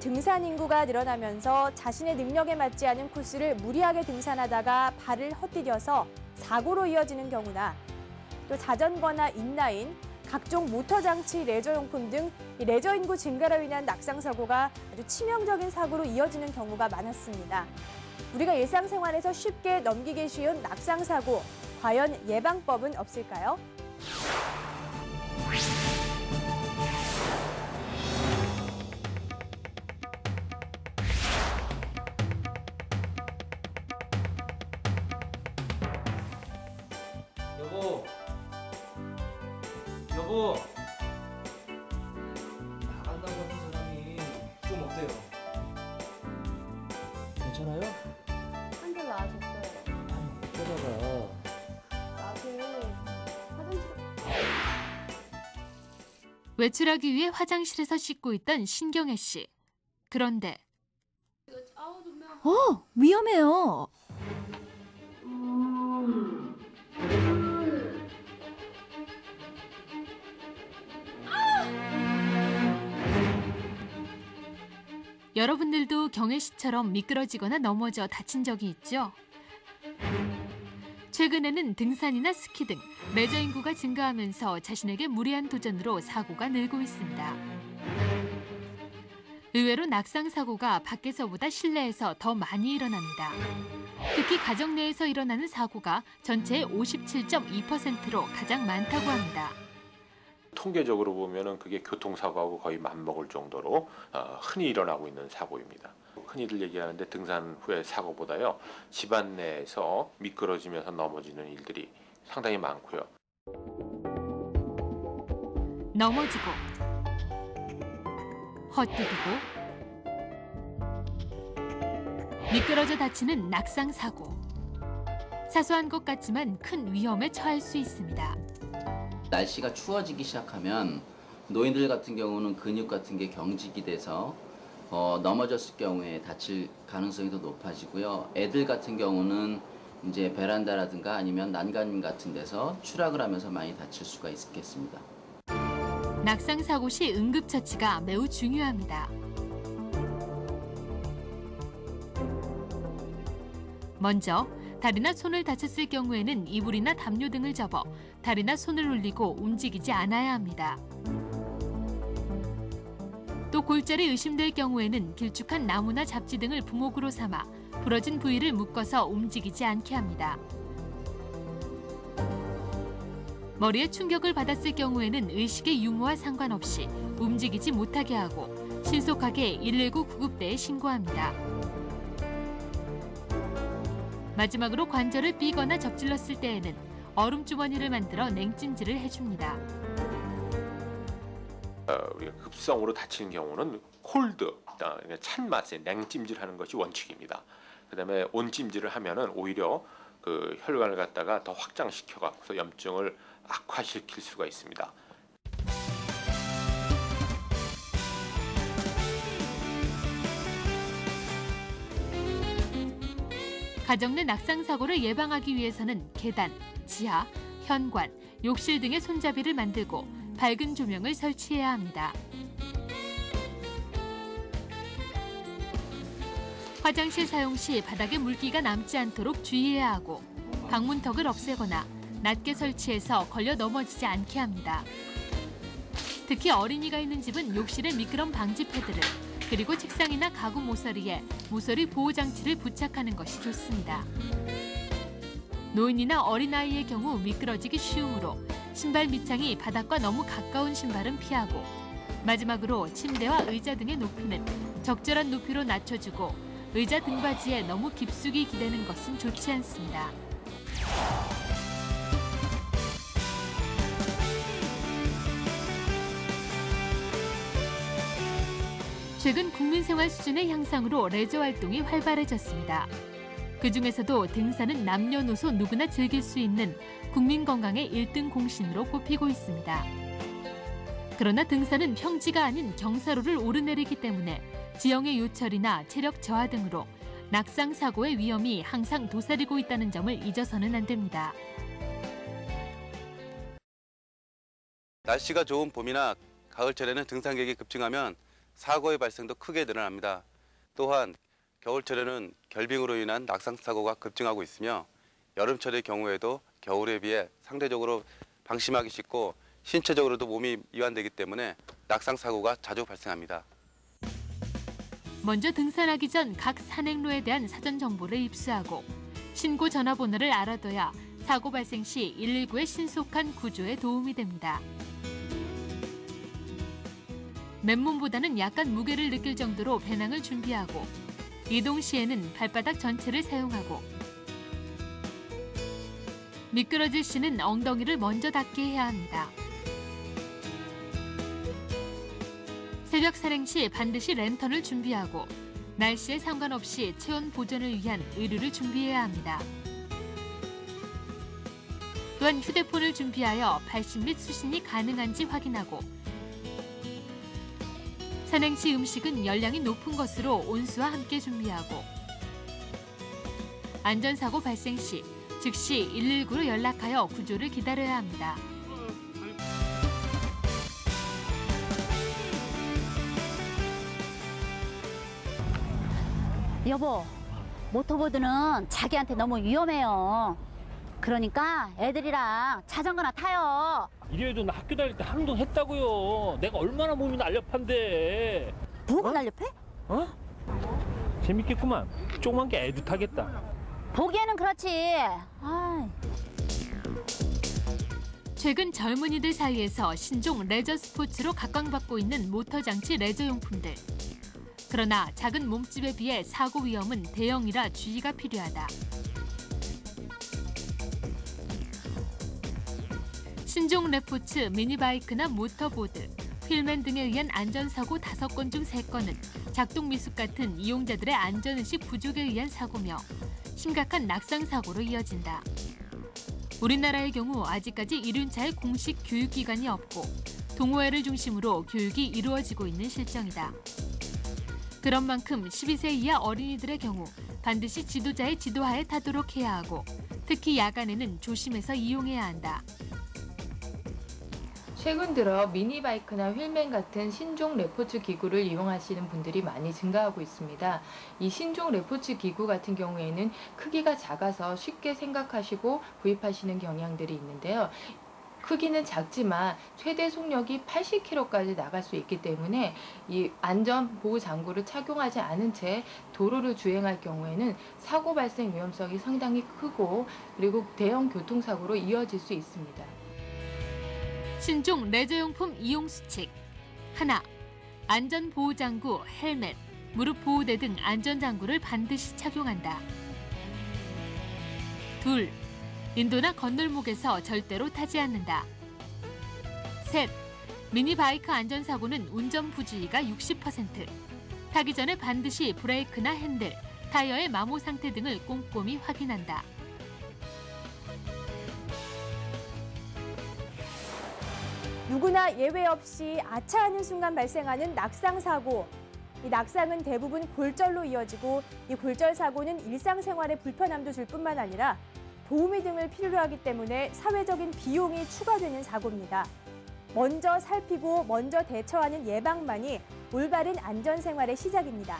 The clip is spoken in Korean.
등산 인구가 늘어나면서 자신의 능력에 맞지 않은 코스를 무리하게 등산하다가 발을 헛디뎌서 사고로 이어지는 경우나 또 자전거나 인라인, 각종 모터장치, 레저용품 등 레저 인구 증가로 인한 낙상 사고가 아주 치명적인 사고로 이어지는 경우가 많았습니다. 우리가 일상생활에서 쉽게 넘기기 쉬운 낙상 사고, 과연 예방법은 없을까요? 여보, 나간다고 하는 사람이 좀 어때요? 괜찮아요? 한결 나아졌어요. 어쩌다가 낮에 화장실. 외출하기 위해 화장실에서 씻고 있던 신경애 씨. 그런데 위험해요. 여러분들도 경애 씨처럼 미끄러지거나 넘어져 다친 적이 있죠? 최근에는 등산이나 스키 등 레저 인구가 증가하면서 자신에게 무리한 도전으로 사고가 늘고 있습니다. 의외로 낙상 사고가 밖에서보다 실내에서 더 많이 일어납니다. 특히 가정 내에서 일어나는 사고가 전체의 57.2%로 가장 많다고 합니다. 통계적으로 보면은 그게 교통사고하고 거의 맞먹을 정도로 흔히 일어나고 있는 사고입니다. 흔히들 얘기하는데 등산 후에 사고보다요, 집안 내에서 미끄러지면서 넘어지는 일들이 상당히 많고요. 넘어지고, 헛디디고, 미끄러져 다치는 낙상 사고. 사소한 것 같지만 큰 위험에 처할 수 있습니다. 날씨가 추워지기 시작하면 노인들 같은 경우는 근육 같은 게 경직이 돼서 넘어졌을 경우에 다칠 가능성이 더 높아지고요. 애들 같은 경우는 이제 베란다라든가 아니면 난간 같은 데서 추락을 하면서 많이 다칠 수가 있겠습니다. 낙상 사고 시 응급처치가 매우 중요합니다. 먼저 다리나 손을 다쳤을 경우에는 이불이나 담요 등을 접어 다리나 손을 올리고 움직이지 않아야 합니다. 또 골절이 의심될 경우에는 길쭉한 나무나 잡지 등을 부목으로 삼아 부러진 부위를 묶어서 움직이지 않게 합니다. 머리에 충격을 받았을 경우에는 의식의 유무와 상관없이 움직이지 못하게 하고 신속하게 119 구급대에 신고합니다. 마지막으로 관절을 삐거나 접질렀을 때에는 얼음 주머니를 만들어 냉찜질을 해줍니다. 우리가 급성으로 다치는 경우는 콜드, 찬 맛에 냉찜질하는 것이 원칙입니다. 그다음에 온찜질을 하면은 오히려 그 혈관을 갖다가 더 확장시켜 갖고서 염증을 악화시킬 수가 있습니다. 가정 내 낙상 사고를 예방하기 위해서는 계단, 지하, 현관, 욕실 등의 손잡이를 만들고 밝은 조명을 설치해야 합니다. 화장실 사용 시 바닥에 물기가 남지 않도록 주의해야 하고 방문턱을 없애거나 낮게 설치해서 걸려 넘어지지 않게 합니다. 특히 어린이가 있는 집은 욕실에 미끄럼 방지 패드를 그리고 책상이나 가구 모서리에 모서리 보호 장치를 부착하는 것이 좋습니다. 노인이나 어린아이의 경우 미끄러지기 쉬우므로 신발 밑창이 바닥과 너무 가까운 신발은 피하고 마지막으로 침대와 의자 등의 높이는 적절한 높이로 낮춰주고 의자 등받이에 너무 깊숙이 기대는 것은 좋지 않습니다. 최근 국민생활 수준의 향상으로 레저 활동이 활발해졌습니다. 그중에서도 등산은 남녀노소 누구나 즐길 수 있는 국민 건강의 1등 공신으로 꼽히고 있습니다. 그러나 등산은 평지가 아닌 경사로를 오르내리기 때문에 지형의 요철이나 체력 저하 등으로 낙상 사고의 위험이 항상 도사리고 있다는 점을 잊어서는 안 됩니다. 날씨가 좋은 봄이나 가을철에는 등산객이 급증하면 사고의 발생도 크게 늘어납니다. 또한 겨울철에는 결빙으로 인한 낙상 사고가 급증하고 있으며 여름철의 경우에도 겨울에 비해 상대적으로 방심하기 쉽고 신체적으로도 몸이 이완되기 때문에 낙상 사고가 자주 발생합니다. 먼저 등산하기 전 각 산행로에 대한 사전 정보를 입수하고 신고 전화번호를 알아둬야 사고 발생 시 119의 신속한 구조에 도움이 됩니다. 맨몸보다는 약간 무게를 느낄 정도로 배낭을 준비하고 이동 시에는 발바닥 전체를 사용하고 미끄러질 시는 엉덩이를 먼저 닿게 해야 합니다. 새벽 산행 시 반드시 랜턴을 준비하고 날씨에 상관없이 체온 보존을 위한 의류를 준비해야 합니다. 또한 휴대폰을 준비하여 발신 및 수신이 가능한지 확인하고 산행 시 음식은 열량이 높은 것으로 온수와 함께 준비하고 안전사고 발생 시 즉시 119로 연락하여 구조를 기다려야 합니다. 여보, 모터보드는 자기한테 너무 위험해요. 그러니까 애들이랑 자전거나 타요. 이래도 나 학교 다닐 때 한동 했다고요. 내가 얼마나 몸이 날렵한데. 뭐가 날렵해? 어? 재밌겠구만. 조그만 게 애도 타겠다. 보기에는 그렇지. 아이. 최근 젊은이들 사이에서 신종 레저 스포츠로 각광받고 있는 모터장치 레저용품들. 그러나 작은 몸집에 비해 사고 위험은 대형이라 주의가 필요하다. 신종 레포츠 미니바이크나 모터보드, 휠맨 등에 의한 안전사고 5건 중 3건은 작동 미숙 같은 이용자들의 안전의식 부족에 의한 사고며 심각한 낙상사고로 이어진다. 우리나라의 경우 아직까지 이륜차의 공식 교육기관이 없고 동호회를 중심으로 교육이 이루어지고 있는 실정이다. 그런 만큼 12세 이하 어린이들의 경우 반드시 지도자의 지도하에 타도록 해야 하고 특히 야간에는 조심해서 이용해야 한다. 최근 들어 미니바이크나 휠맨 같은 신종 레포츠 기구를 이용하시는 분들이 많이 증가하고 있습니다. 이 신종 레포츠 기구 같은 경우에는 크기가 작아서 쉽게 생각하시고 구입하시는 경향들이 있는데요. 크기는 작지만 최대 속력이 80km까지 나갈 수 있기 때문에 이 안전 보호 장구를 착용하지 않은 채 도로를 주행할 경우에는 사고 발생 위험성이 상당히 크고 그리고 대형 교통사고로 이어질 수 있습니다. 신종 레저용품 이용 수칙. 하나, 안전보호장구, 헬멧, 무릎 보호대 등 안전장구를 반드시 착용한다. 둘, 인도나 건널목에서 절대로 타지 않는다. 셋, 미니바이크 안전사고는 운전 부주의가 60%. 타기 전에 반드시 브레이크나 핸들, 타이어의 마모 상태 등을 꼼꼼히 확인한다. 누구나 예외 없이 아차하는 순간 발생하는 낙상사고. 이 낙상은 대부분 골절로 이어지고 이 골절 사고는 일상생활에 불편함도 줄 뿐만 아니라 도우미 등을 필요로 하기 때문에 사회적인 비용이 추가되는 사고입니다. 먼저 살피고 먼저 대처하는 예방만이 올바른 안전생활의 시작입니다.